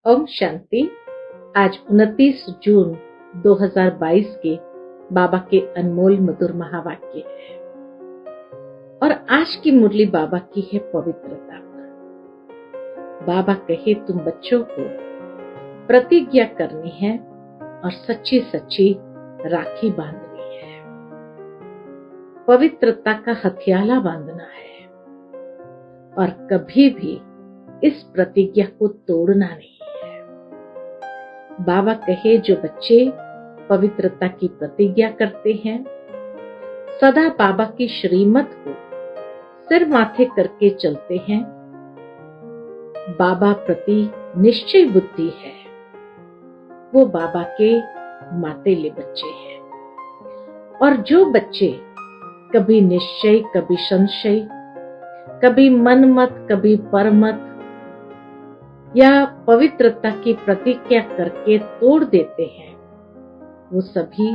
ओम शांति। आज 29 जून 2022 के बाबा के अनमोल मधुर महावाक्य है और आज की मुरली बाबा की है पवित्रता। बाबा कहे तुम बच्चों को प्रतिज्ञा करनी है और सच्ची सच्ची राखी बांधनी है, पवित्रता का हथियाला बांधना है और कभी भी इस प्रतिज्ञा को तोड़ना नहीं है। बाबा कहे जो बच्चे पवित्रता की प्रतिज्ञा करते हैं, सदा बाबा की श्रीमत को सिर माथे करके चलते हैं, बाबा प्रति निश्चय बुद्धि है, वो बाबा के मातेले बच्चे हैं। और जो बच्चे कभी निश्चय, कभी संशय, कभी मनमत, कभी परमत या पवित्रता की प्रतिज्ञा करके तोड़ देते हैं, वो सभी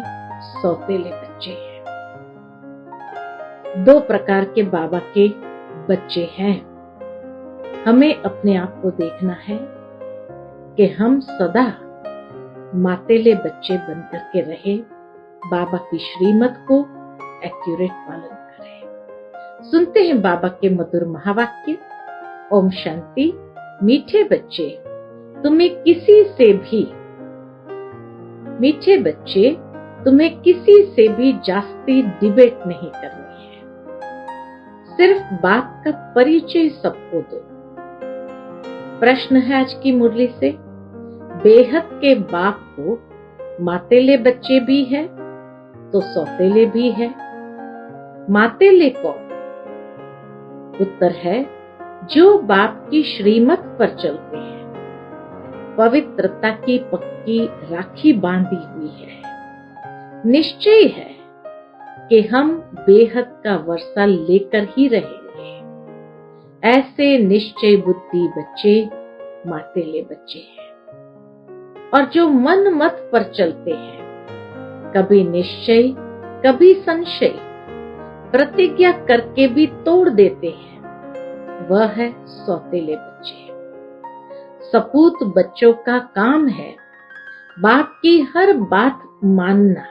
सौतेले बच्चे हैं। दो प्रकार के बाबा के बच्चे हैं। हमें अपने आप को देखना है कि हम सदा मातेले बच्चे बनकर के रहे, बाबा की श्रीमत को एक्यूरेट पालन करें। सुनते हैं बाबा के मधुर महावाक्य। ओम शांति। मीठे बच्चे तुम्हें किसी से भी जास्ती डिबेट नहीं करनी है, सिर्फ बाप का परिचय सबको दो। प्रश्न है आज की मुरली से, बेहद के बाप को मातेले बच्चे भी है तो सौतेले भी है। मातेले कौन? उत्तर है जो बाप की श्रीमत पर चलते हैं, पवित्रता की पक्की राखी बांधी हुई है, निश्चय है कि हम बेहद का वर्षा लेकर ही रहेंगे। ऐसे निश्चय बुद्धि बच्चे मातेले बच्चे हैं। और जो मन मत पर चलते हैं, कभी निश्चय कभी संशय, प्रतिज्ञा करके भी तोड़ देते हैं, वह है सौतेले बच्चे। सपूत बच्चों का काम है बाप की हर बात मानना।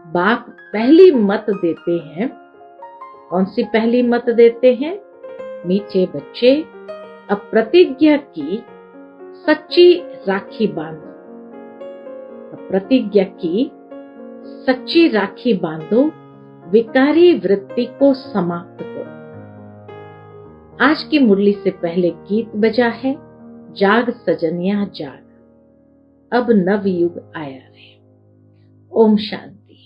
बाप पहली मत देते हैं। कौन सी पहली मत देते हैं? मीठे बच्चे अब प्रतिज्ञा की सच्ची राखी बांधो। अब प्रतिज्ञा की सच्ची राखी बांधो, विकारी वृत्ति को समाप्त करो। आज की मुरली से पहले गीत बजा है, जाग सजनिया जाग, अब नव युग आया रे। ओम शांति।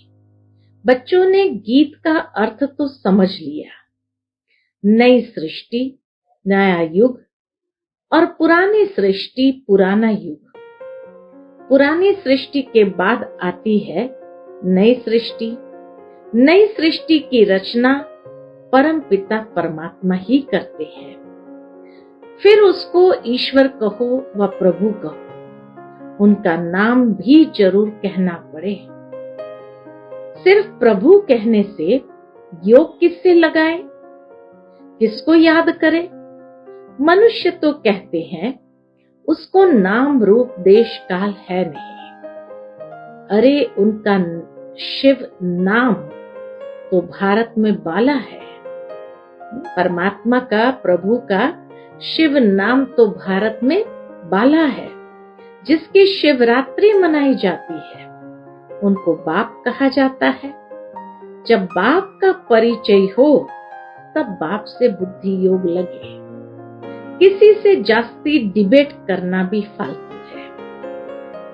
बच्चों ने गीत का अर्थ तो समझ लिया। नई सृष्टि, नया युग और पुरानी सृष्टि, पुराना युग। पुरानी सृष्टि के बाद आती है नई सृष्टि। नई सृष्टि की रचना परम पिता परमात्मा ही करते हैं। फिर उसको ईश्वर कहो व प्रभु कहो, उनका नाम भी जरूर कहना पड़े। सिर्फ प्रभु कहने से योग किससे लगाए, किसको याद करे? मनुष्य तो कहते हैं उसको नाम रूप देश काल है नहीं। अरे उनका शिव नाम तो भारत में बाला है। परमात्मा का, प्रभु का शिव नाम तो भारत में बाला है। जिसकी शिवरात्रि मनाई जाती है, उनको बाप कहा जाता है। जब बाप का परिचय हो, तब बाप से बुद्धि योग लगे। किसी से जास्ती डिबेट करना भी फालतू है।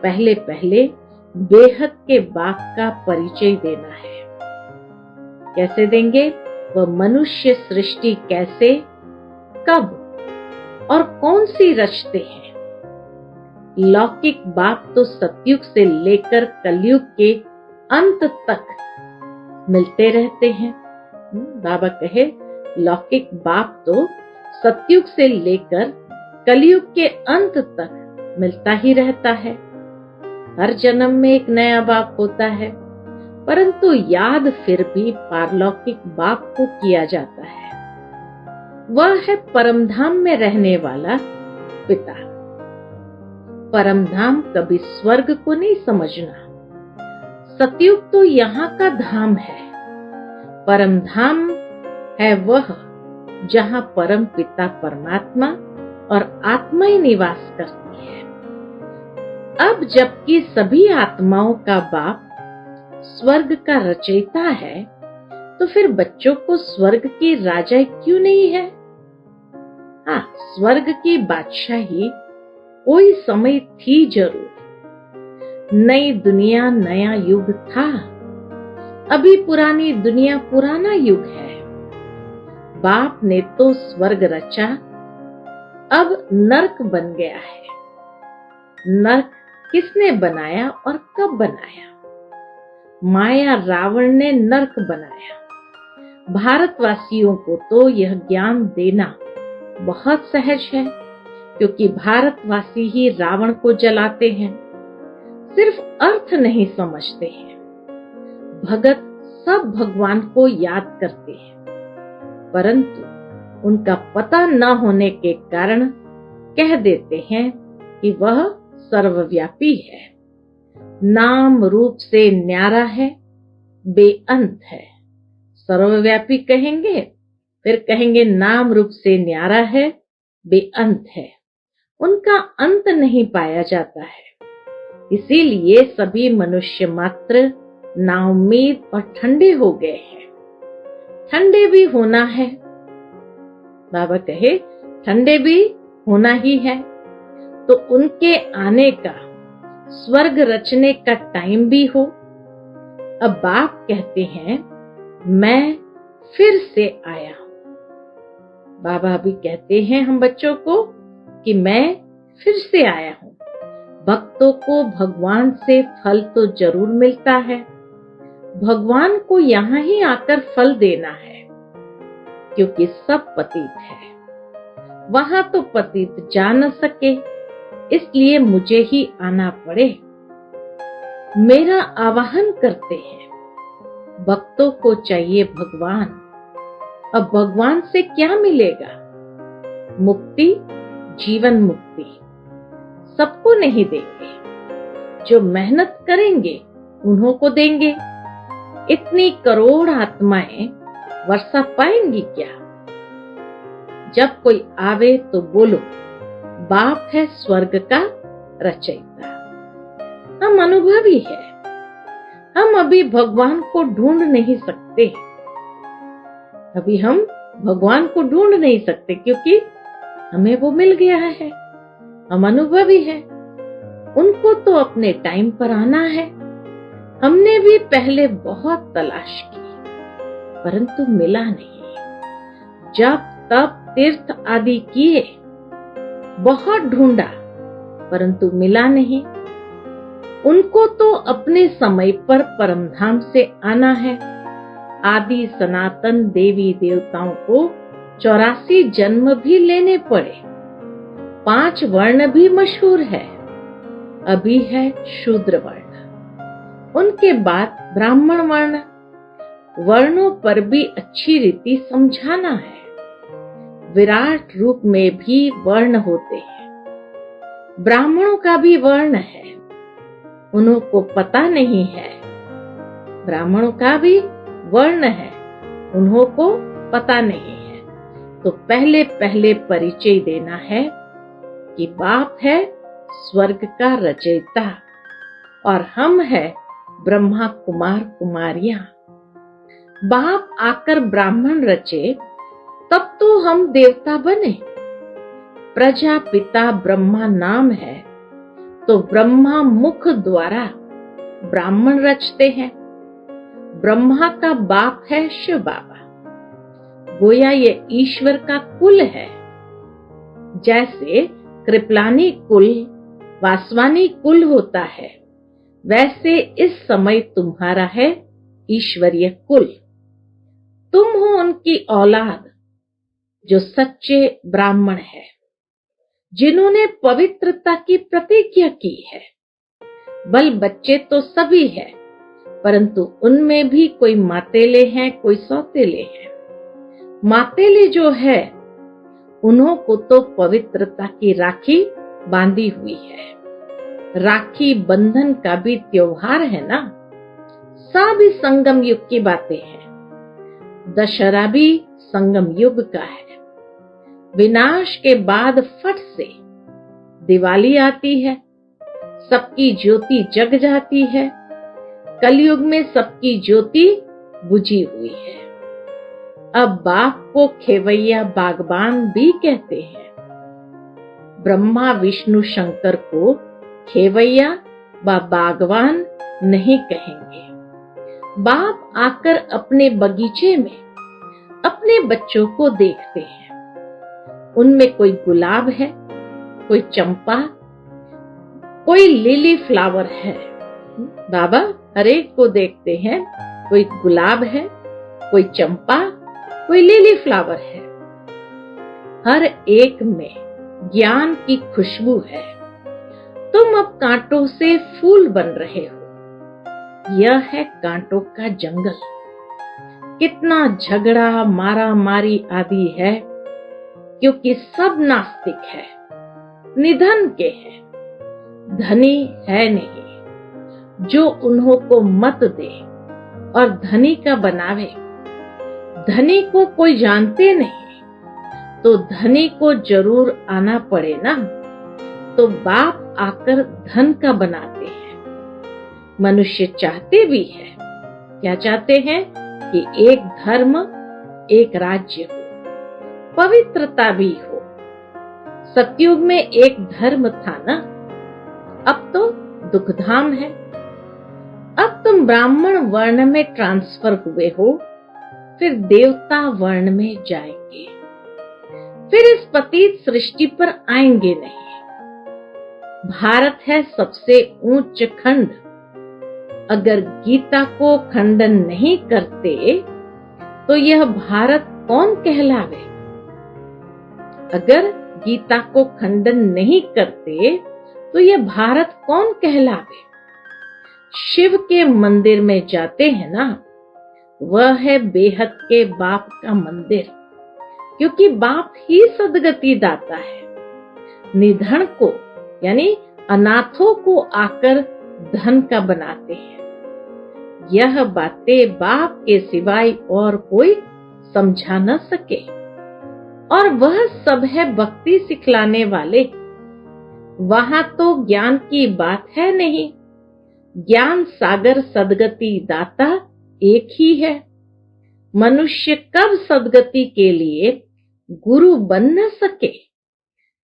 पहले पहले बेहद के बाप का परिचय देना है। कैसे देंगे? वह मनुष्य सृष्टि कैसे, कब और कौन सी रचते हैं। लौकिक बाप तो सतयुग से लेकर कलयुग के अंत तक मिलते रहते हैं। बाबा कहे लौकिक बाप तो सतयुग से लेकर कलयुग के अंत तक मिलता ही रहता है। हर जन्म में एक नया बाप होता है, परंतु याद फिर भी पारलौकिक बाप को किया जाता है। वह है परमधाम में रहने वाला पिता। परम धाम कभी स्वर्ग को नहीं समझना। सतयुग तो यहाँ का धाम है। परम धाम है वह जहाँ परम पिता परमात्मा और आत्मा ही निवास करती है। अब जबकि सभी आत्माओं का बाप स्वर्ग का रचयिता है, तो फिर बच्चों को स्वर्ग की राजा क्यों नहीं है? हाँ, स्वर्ग की बादशाही कोई समय थी जरूर। नई दुनिया नया युग था। अभी पुरानी दुनिया पुराना युग है। बाप ने तो स्वर्ग रचा, अब नरक बन गया है। नरक किसने बनाया और कब बनाया? माया रावण ने नरक बनाया। भारतवासियों को तो यह ज्ञान देना बहुत सहज है, क्योंकि भारतवासी ही रावण को जलाते हैं। सिर्फ अर्थ नहीं समझते हैं। भगत सब भगवान को याद करते हैं, परंतु उनका पता न होने के कारण कह देते हैं कि वह सर्वव्यापी है, नाम रूप से न्यारा है, बेअंत है। सर्वव्यापी कहेंगे, फिर कहेंगे नाम रूप से न्यारा है, बेअंत है। उनका अंत नहीं पाया जाता है। इसीलिए सभी मनुष्य मात्र नाउम्मीद और ठंडे हो गए हैं। ठंडे भी होना है। बाबा कहे ठंडे भी होना ही है, तो उनके आने का, स्वर्ग रचने का टाइम भी हो। अब बाप कहते हैं मैं फिर से आया हूं। बाबा भी कहते हैं हम बच्चों को कि मैं फिर से आया हूं। भक्तों को भगवान से फल तो जरूर मिलता है। भगवान को यहाँ ही आकर फल देना है, क्योंकि सब पतित है। वहां तो पतित जा न सके, इसलिए मुझे ही आना पड़े। मेरा आवाहन करते हैं। भक्तों को चाहिए भगवान। अब भगवान से क्या मिलेगा? मुक्ति, जीवन मुक्ति। सबको नहीं देंगे, जो मेहनत करेंगे उन्हों को देंगे। इतनी करोड़ आत्माएं वर्षा पाएंगी क्या? जब कोई आवे तो बोलो बाप है स्वर्ग का रचयिता। हम अनुभवी है। हम अभी भगवान को ढूंढ नहीं सकते। अभी हम भगवान को ढूंढ नहीं सकते, क्योंकि हमें वो मिल गया है। हम अनुभवी है। उनको तो अपने टाइम पर आना है। हमने भी पहले बहुत तलाश की, परंतु मिला नहीं। जब तब तीर्थ आदि किए, बहुत ढूंढा, परंतु मिला नहीं। उनको तो अपने समय पर परमधाम से आना है। आदि सनातन देवी देवताओं को 84 जन्म भी लेने पड़े। 5 वर्ण भी मशहूर है। अभी है शूद्र वर्ण, उनके बाद ब्राह्मण वर्ण। वर्णों पर भी अच्छी रीति समझाना है। विराट रूप में भी वर्ण होते हैं। ब्राह्मणों का भी वर्ण है, उन्हों को पता नहीं है। ब्राह्मणों का भी वर्ण है, उन्हों को पता नहीं है। तो पहले पहले परिचय देना है कि बाप है स्वर्ग का रचयिता और हम है ब्रह्मा कुमार कुमारियां। बाप आकर ब्राह्मण रचे, तब तो हम देवता बने। प्रजापिता ब्रह्मा नाम है, तो ब्रह्मा मुख द्वारा ब्राह्मण रचते हैं। ब्रह्मा का बाप है शिव बाबा। गोया ये ईश्वर का कुल है। जैसे कृपलानी कुल, वासवानी कुल होता है, वैसे इस समय तुम्हारा है ईश्वरीय कुल। तुम हो उनकी औलाद, जो सच्चे ब्राह्मण है, जिन्होंने पवित्रता की प्रतिज्ञा की है। बल बच्चे तो सभी है, परंतु उनमें भी कोई मातेले हैं, कोई सौतेले हैं। मातेले जो है, उन्हों को तो पवित्रता की राखी बांधी हुई है। राखी बंधन का भी त्योहार है ना। सभी संगम युग की बातें हैं। दशहरा भी संगम युग का है। विनाश के बाद फट से दिवाली आती है, सबकी ज्योति जग जाती है। कलयुग में सबकी ज्योति बुझी हुई है। अब बाप को खेवैया बागबान भी कहते हैं। ब्रह्मा विष्णु शंकर को खेवैया व बागवान नहीं कहेंगे। बाप आकर अपने बगीचे में अपने बच्चों को देखते हैं। उनमें कोई गुलाब है, कोई चंपा, कोई लिली फ्लावर है। बाबा हर एक को देखते हैं, कोई गुलाब है, कोई चंपा, कोई लिली फ्लावर है। हर एक में ज्ञान की खुशबू है। तुम अब कांटों से फूल बन रहे हो। यह है कांटों का जंगल। कितना झगड़ा मारा मारी आदि है, क्योंकि सब नास्तिक है, निधन के हैं, धनी है नहीं। जो उन्हों को मत दे और धनी का बनावे। धनी को कोई जानते नहीं, तो धनी को जरूर आना पड़े ना। तो बाप आकर धन का बनाते हैं। मनुष्य चाहते भी है, क्या चाहते हैं कि एक धर्म एक राज्य हो, पवित्रता भी हो। सतयुग में एक धर्म था ना, अब तो दुखधाम है। अब तुम ब्राह्मण वर्ण में ट्रांसफर हुए हो, फिर देवता वर्ण में जाएंगे, फिर इस पतित सृष्टि पर आएंगे नहीं। भारत है सबसे ऊंच खंड। अगर गीता को खंडन नहीं करते तो यह भारत कौन कहलावे। अगर गीता को खंडन नहीं करते तो यह भारत कौन कहलावे। शिव के मंदिर में जाते हैं ना, वह है बेहद के बाप का मंदिर, क्योंकि बाप ही सदगति दाता है। निधन को यानी अनाथों को आकर धन का बनाते हैं। यह बातें बाप के सिवाय और कोई समझा न सके। और वह सब है भक्ति सिखलाने वाले। वहां तो ज्ञान की बात है नहीं। ज्ञान सागर सदगति दाता एक ही है। मनुष्य कब सदगति के लिए गुरु बन न सके।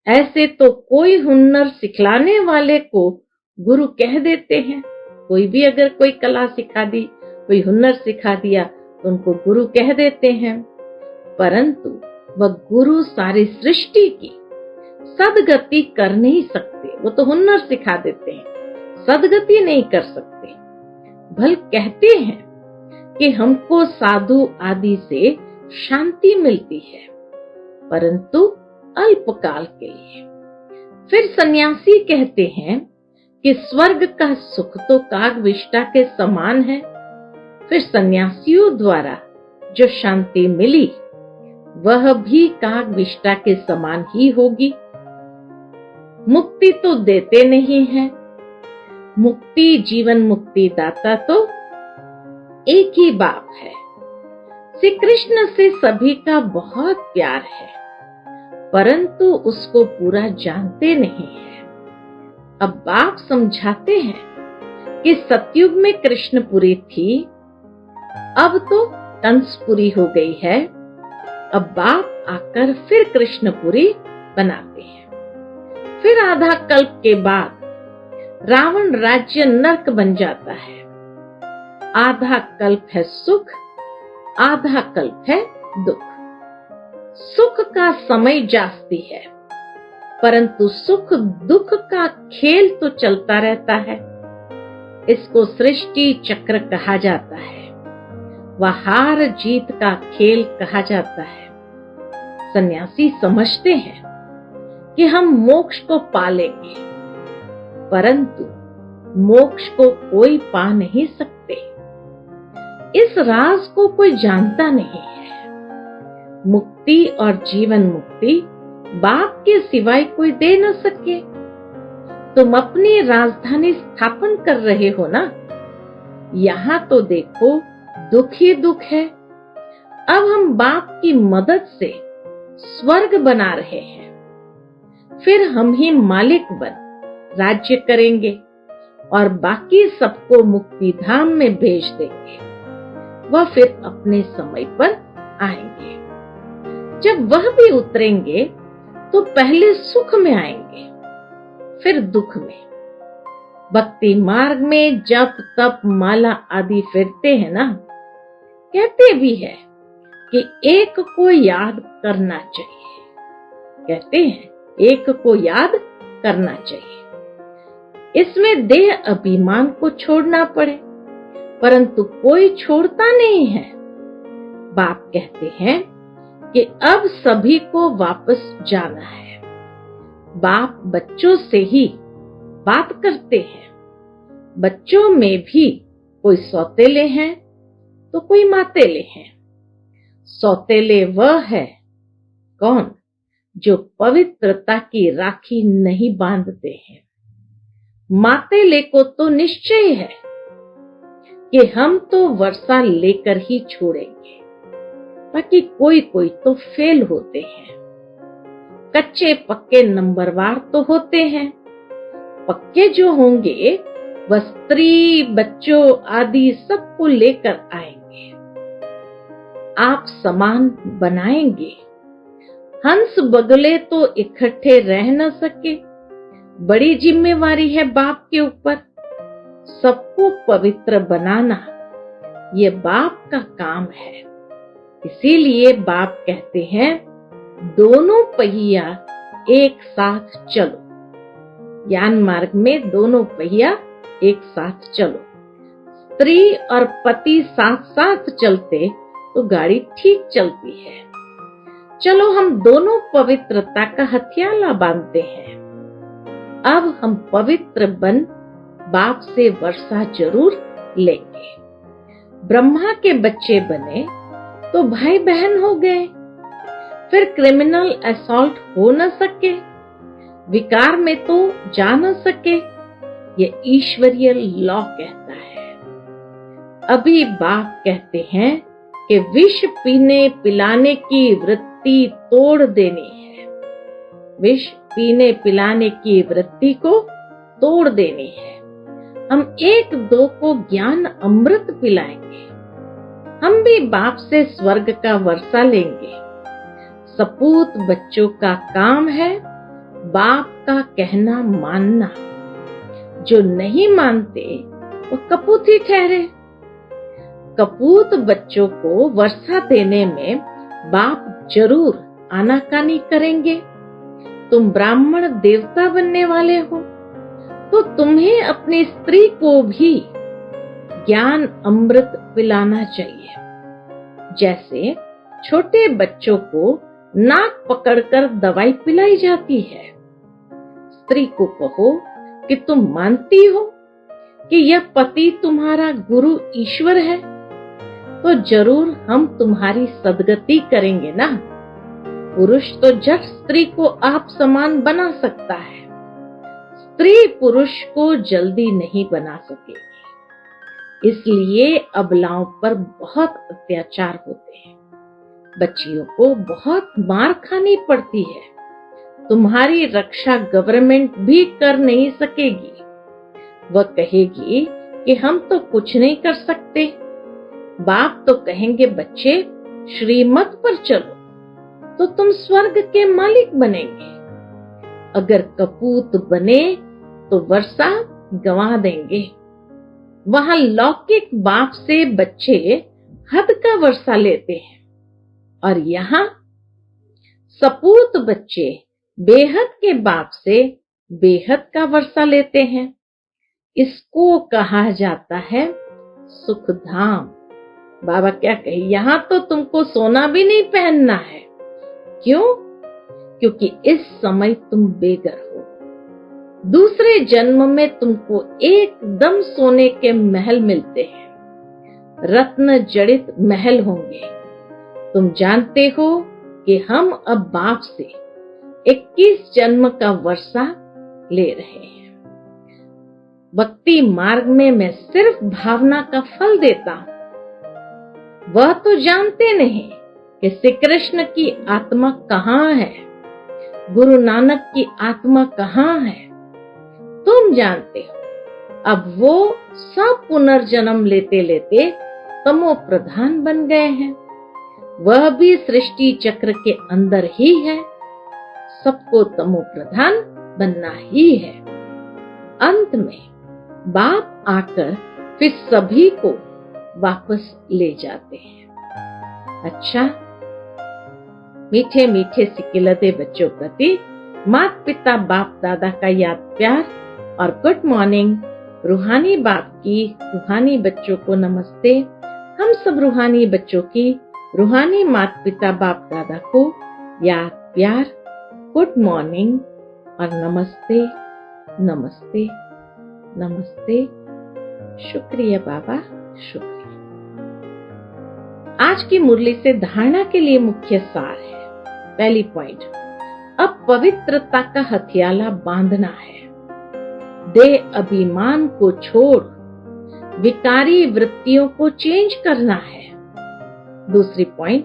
ऐसे तो कोई हुनर सिखलाने वाले को गुरु कह देते हैं। कोई भी अगर कोई कला सिखा दी, कोई हुनर सिखा दिया, तो उनको गुरु कह देते हैं। परंतु वह गुरु सारी सृष्टि की सदगति कर नहीं सकते। वो तो हुनर सिखा देते हैं, सदगति नहीं कर सकते। भल कहते हैं कि हमको साधु आदि से शांति मिलती है, परंतु अल्पकाल के लिए। फिर सन्यासी कहते हैं कि स्वर्ग का सुख तो कागविष्टा के समान है। फिर सन्यासियों द्वारा जो शांति मिली वह भी कागविष्टा के समान ही होगी। मुक्ति तो देते नहीं है। मुक्ति जीवन मुक्ति दाता तो एक ही बाप है। श्री कृष्ण से सभी का बहुत प्यार है, परंतु उसको पूरा जानते नहीं है। अब बाप समझाते हैं कि सतयुग में कृष्णपुरी थी, अब तो कंसपुरी हो गई है। अब बाप आकर फिर कृष्णपुरी बनाते हैं। फिर आधा कल्प के बाद रावण राज्य नरक बन जाता है। आधा कल्प है सुख, आधा कल्प है दुख। सुख का समय जास्ती है, परंतु सुख दुख का खेल तो चलता रहता है। इसको सृष्टि चक्र कहा जाता है, वह हार जीत का खेल कहा जाता है। सन्यासी समझते हैं कि हम मोक्ष को पा लेंगे, परंतु मोक्ष को कोई पा नहीं सकते। इस राज को कोई जानता नहीं है। मुक्ति और जीवन मुक्ति बाप के सिवाय कोई दे न सके। तुम अपनी राजधानी स्थापन कर रहे हो ना। यहाँ तो देखो दुख ही दुख है। अब हम बाप की मदद से स्वर्ग बना रहे हैं, फिर हम ही मालिक बन राज्य करेंगे और बाकी सबको मुक्ति धाम में भेज देंगे। वह फिर अपने समय पर आएंगे। जब वह भी उतरेंगे तो पहले सुख में आएंगे, फिर दुख में। भक्ति मार्ग में जप तप माला आदि फिरते हैं ना, कहते भी है कि एक को याद करना चाहिए। कहते हैं एक को याद करना चाहिए। इसमें देह अभिमान को छोड़ना पड़े, परंतु कोई छोड़ता नहीं है। बाप कहते हैं कि अब सभी को वापस जाना है। बाप बच्चों से ही बात करते हैं। बच्चों में भी कोई सौतेले हैं तो कोई मातेले हैं। सौतेले वह है कौन जो पवित्रता की राखी नहीं बांधते हैं। मातेले को तो निश्चय है कि हम तो वर्षा लेकर ही छोड़ेंगे, बाकी कोई कोई तो फेल होते हैं। कच्चे पक्के नंबरवार तो होते हैं। पक्के जो होंगे वह स्त्री बच्चों आदि सबको लेकर आएंगे। आप समान बनाएंगे। हंस बगुले तो इकट्ठे रह न सके। बड़ी जिम्मेवारी है बाप के ऊपर। सबको पवित्र बनाना ये बाप का काम है। इसीलिए बाप कहते हैं दोनों पहिया एक साथ चलो। ज्ञान मार्ग में दोनों पहिया एक साथ चलो। स्त्री और पति साथ साथ चलते तो गाड़ी ठीक चलती है। चलो हम दोनों पवित्रता का हथियाला बांधते हैं। अब हम पवित्र बन बाप से वर्षा जरूर लेंगे। ब्रह्मा के बच्चे बने तो भाई बहन हो गए, फिर क्रिमिनल असॉल्ट हो न सके, विकार में तो जा न सके। ये ईश्वरीय लॉ कहता है। अभी बाप कहते हैं कि विष पीने पिलाने की वृत्ति तोड़ देनी है। विष पीने पिलाने की वृत्ति को तोड़ देनी है। हम एक दो को ज्ञान अमृत पिलाएंगे। हम भी बाप से स्वर्ग का वर्षा लेंगे। सपूत बच्चों का काम है बाप का कहना मानना। जो नहीं मानते वो कपूत ही ठहरे। कपूत बच्चों को वर्षा देने में बाप जरूर आनाकानी करेंगे। तुम ब्राह्मण देवता बनने वाले हो तो तुम्हें अपनी स्त्री को भी ज्ञान अमृत पिलाना चाहिए। जैसे छोटे बच्चों को नाक पकड़कर दवाई पिलाई जाती है। स्त्री को कहो कि तुम मानती हो कि यह पति तुम्हारा गुरु ईश्वर है, तो जरूर हम तुम्हारी सदगति करेंगे ना। पुरुष तो जट स्त्री को आप समान बना सकता है, स्त्री पुरुष को जल्दी नहीं बना सकेगी। इसलिए अबलाओं पर बहुत अत्याचार होते हैं। बच्चियों को बहुत मार खानी पड़ती है। तुम्हारी रक्षा गवर्नमेंट भी कर नहीं सकेगी। वह कहेगी कि हम तो कुछ नहीं कर सकते। बाप तो कहेंगे बच्चे श्रीमत पर चलो तो तुम स्वर्ग के मालिक बनेंगे। अगर कपूत बने तो वर्षा गंवा देंगे। वहां लौकिक बाप से बच्चे हद का वर्षा लेते हैं और यहाँ सपूत बच्चे बेहद के बाप से बेहद का वर्षा लेते हैं। इसको कहा जाता है सुख धाम। बाबा क्या कहे, यहाँ तो तुमको सोना भी नहीं पहनना है। क्यों? क्योंकि इस समय तुम बेघर हो। दूसरे जन्म में तुमको एकदम सोने के महल मिलते हैं, रत्न जड़ित महल होंगे। तुम जानते हो कि हम अब बाप से 21 जन्म का वर्षा ले रहे हैं। भक्ति मार्ग में मैं सिर्फ भावना का फल देता हूं। वह तो जानते नहीं कि श्री कृष्ण की आत्मा कहाँ है, गुरु नानक की आत्मा कहाँ है। तुम जानते हो। अब वो सब पुनर्जन्म लेते लेते तमो प्रधान बन गए हैं। वह भी सृष्टि चक्र के अंदर ही है। सबको तमो प्रधान बनना ही है। अंत में बाप आकर फिर सभी को वापस ले जाते हैं। अच्छा, मीठे मीठे सिकिलते बच्चों प्रति माता पिता बाप दादा का याद प्यार और गुड मॉर्निंग। रूहानी बाप की रूहानी बच्चों को नमस्ते। हम सब रूहानी बच्चों की रूहानी माता पिता बाप दादा को याद प्यार, गुड मॉर्निंग और नमस्ते नमस्ते नमस्ते। शुक्रिया बाबा, शुक्रिया। आज की मुरली से धारणा के लिए मुख्य सार है। पहली पॉइंट, अब पवित्रता का हथियाला बांधना है। देह अभिमान को छोड़ विकारी वृत्तियों को चेंज करना है। दूसरी पॉइंट,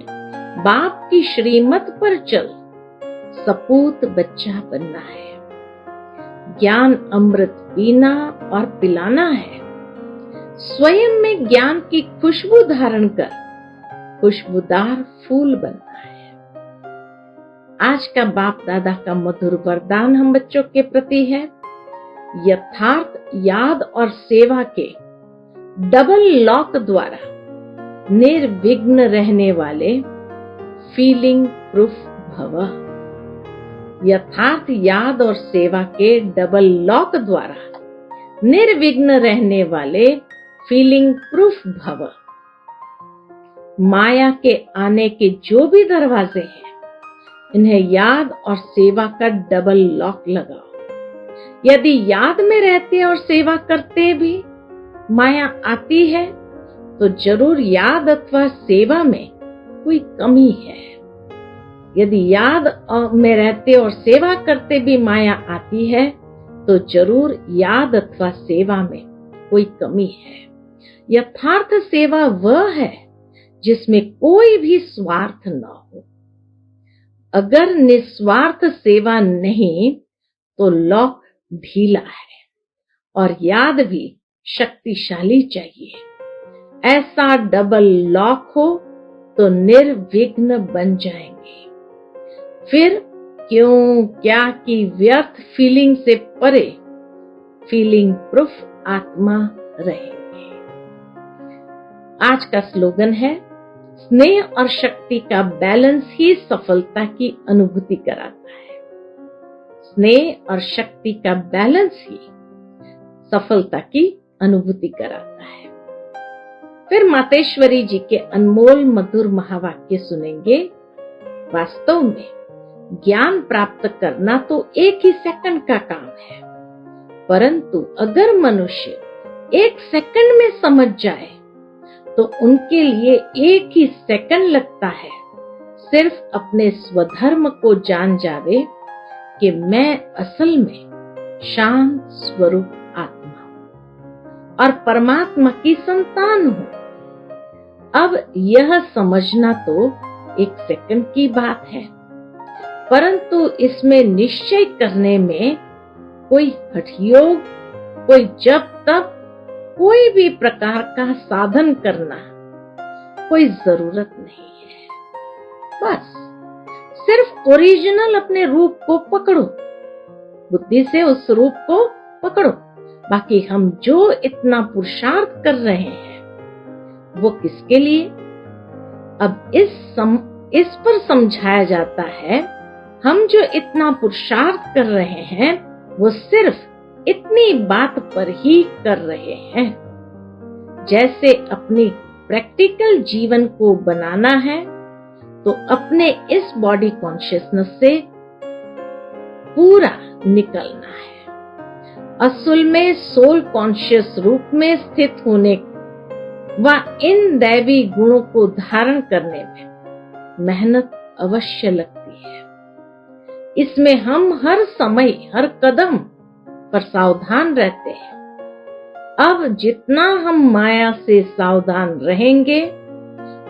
बाप की श्रीमत पर चल सपूत बच्चा बनना है। ज्ञान अमृत पीना और पिलाना है। स्वयं में ज्ञान की खुशबू धारण कर खुशबूदार फूल बनना है। आज का बाप दादा का मधुर वरदान हम बच्चों के प्रति है। यथार्थ याद और सेवा के डबल लॉक द्वारा निर्विघ्न रहने वाले फीलिंग प्रूफ भव। यथार्थ याद और सेवा के डबल लॉक द्वारा निर्विघ्न रहने वाले फीलिंग प्रूफ भव। माया के आने के जो भी दरवाजे हैं, इन्हें याद और सेवा का डबल लॉक लगाओ। यदि याद में रहते और सेवा करते भी माया आती है, तो जरूर याद अथवा सेवा में कोई कमी है। यदि याद में रहते और सेवा करते भी माया आती है, तो जरूर याद अथवा सेवा में कोई कमी है। यथार्थ सेवा वह है जिसमें कोई भी स्वार्थ न हो। अगर निस्वार्थ सेवा नहीं, तो लॉक ढीला है और याद भी शक्तिशाली चाहिए। ऐसा डबल लॉक हो तो निर्विघ्न बन जाएंगे। फिर क्यों क्या की व्यर्थ फीलिंग से परे फीलिंग प्रूफ आत्मा रहेंगे। आज का स्लोगन है, स्नेह और शक्ति का बैलेंस ही सफलता की अनुभूति कराता है। स्नेह और शक्ति का बैलेंस ही सफलता की अनुभूति कराता है। फिर मातेश्वरी जी के अनमोल मधुर महावाक्य सुनेंगे। वास्तव में ज्ञान प्राप्त करना तो एक ही सेकंड का काम है, परंतु अगर मनुष्य एक सेकंड में समझ जाए तो उनके लिए एक ही सेकंड लगता है। सिर्फ अपने स्वधर्म को जान जावे कि मैं असल में शांत स्वरूप आत्मा हूं और परमात्मा की संतान हूं। अब यह समझना तो एक सेकंड की बात है, परंतु इसमें निश्चय करने में कोई हठयोग, कोई जब तब, कोई भी प्रकार का साधन करना कोई जरूरत नहीं है। बस सिर्फ ओरिजिनल अपने रूप को पकड़ो, बुद्धि से उस रूप को पकड़ो। बाकी हम जो इतना पुरुषार्थ कर रहे हैं वो किसके लिए? अब इस पर समझाया जाता है, हम जो इतना पुरुषार्थ कर रहे हैं वो सिर्फ इतनी बात पर ही कर रहे हैं। जैसे अपनी प्रैक्टिकल जीवन को बनाना है तो अपने इस बॉडी कॉन्शियसनेस से पूरा निकलना है। असल में सोल कॉन्शियस रूप में स्थित होने व इन दैवी गुणों को धारण करने में मेहनत अवश्य लगती है। इसमें हम हर समय हर कदम पर सावधान रहते हैं अब जितना हम माया से सावधान रहेंगे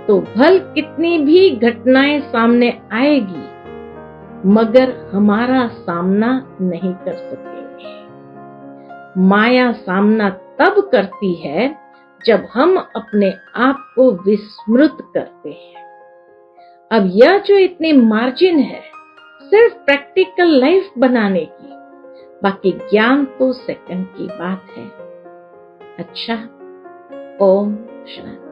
तो भल कितनी भी घटनाएं सामने आएगी मगर हमारा सामना नहीं कर सकेंगे। माया सामना तब करती है जब हम अपने आप को विस्मृत करते हैं। अब यह जो इतनी मार्जिन है सिर्फ प्रैक्टिकल लाइफ बनाने की, बाकी ज्ञान तो सेकंड की बात है। अच्छा, ओम शांति।